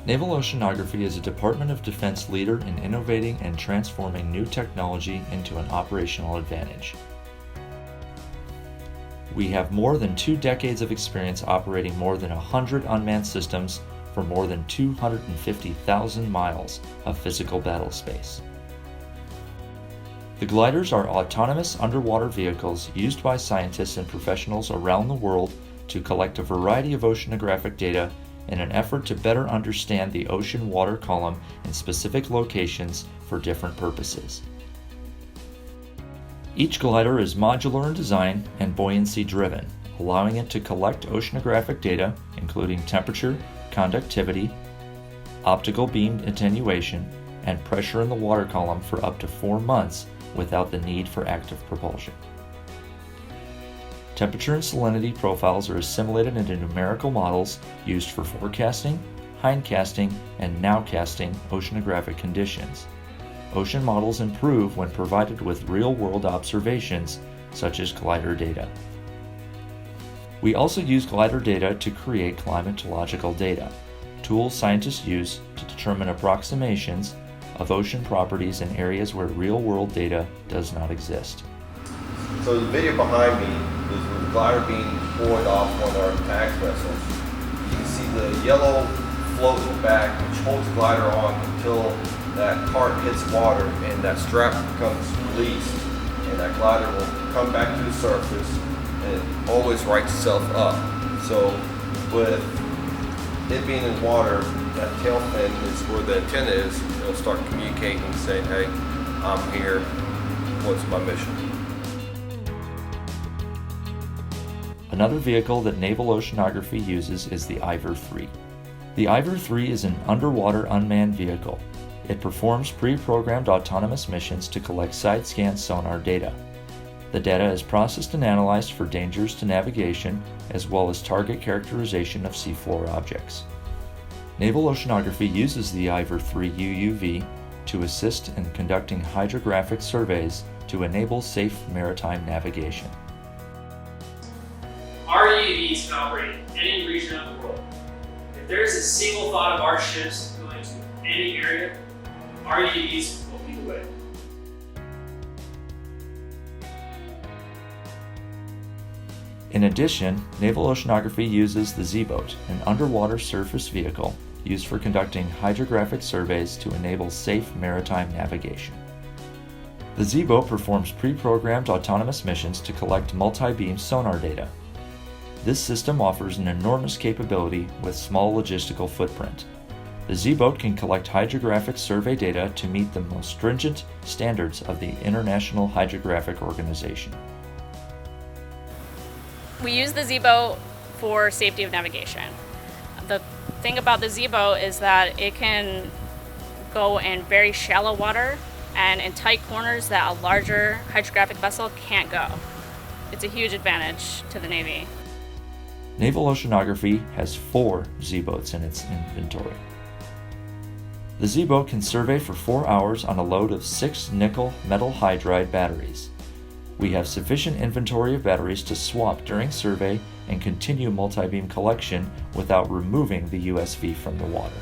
Naval Oceanography is a Department of Defense leader in innovating and transforming new technology into an operational advantage. We have more than 2 decades of experience operating more than 100 unmanned systems for more than 250,000 miles of physical battle space. The gliders are autonomous underwater vehicles used by scientists and professionals around the world to collect a variety of oceanographic data in an effort to better understand the ocean water column in specific locations for different purposes. Each glider is modular in design and buoyancy driven, allowing it to collect oceanographic data including temperature, conductivity, optical beam attenuation, and pressure in the water column for up to 4 months without the need for active propulsion. Temperature and salinity profiles are assimilated into numerical models used for forecasting, hindcasting, and nowcasting oceanographic conditions. Ocean models improve when provided with real-world observations, such as glider data. We also use glider data to create climatological data, tools scientists use to determine approximations of ocean properties in areas where real-world data does not exist. So the video behind me is with the glider being deployed off one of our attack vessels. You can see the yellow float in the back, which holds the glider on until that cart hits water and that strap becomes released, and that glider will come back to the surface and it always rights itself up. So with it being in water, that tail fin is where the antenna is. It'll start communicating and saying, hey, I'm here, what's my mission? Another vehicle that Naval Oceanography uses is the Iver 3. The Iver 3 is an underwater unmanned vehicle. It performs pre-programmed autonomous missions to collect side-scan sonar data. The data is processed and analyzed for dangers to navigation as well as target characterization of seafloor objects. Naval Oceanography uses the Iver 3 UUV to assist in conducting hydrographic surveys to enable safe maritime navigation. Our UAVs can operate in any region of the world. If there is a single thought of our ships going to any area, our UAVs will lead the way. In addition, Naval Oceanography uses the Z-boat, an underwater surface vehicle used for conducting hydrographic surveys to enable safe maritime navigation. The Z-boat performs pre-programmed autonomous missions to collect multi-beam sonar data. This system offers an enormous capability with small logistical footprint. The Z-boat can collect hydrographic survey data to meet the most stringent standards of the International Hydrographic Organization. We use the Z-boat for safety of navigation. The thing about the Z-boat is that it can go in very shallow water and in tight corners that a larger hydrographic vessel can't go. It's a huge advantage to the Navy. Naval Oceanography has 4 Z-boats in its inventory. The Z-boat can survey for 4 hours on a load of 6 nickel metal hydride batteries. We have sufficient inventory of batteries to swap during survey and continue multi-beam collection without removing the USV from the water.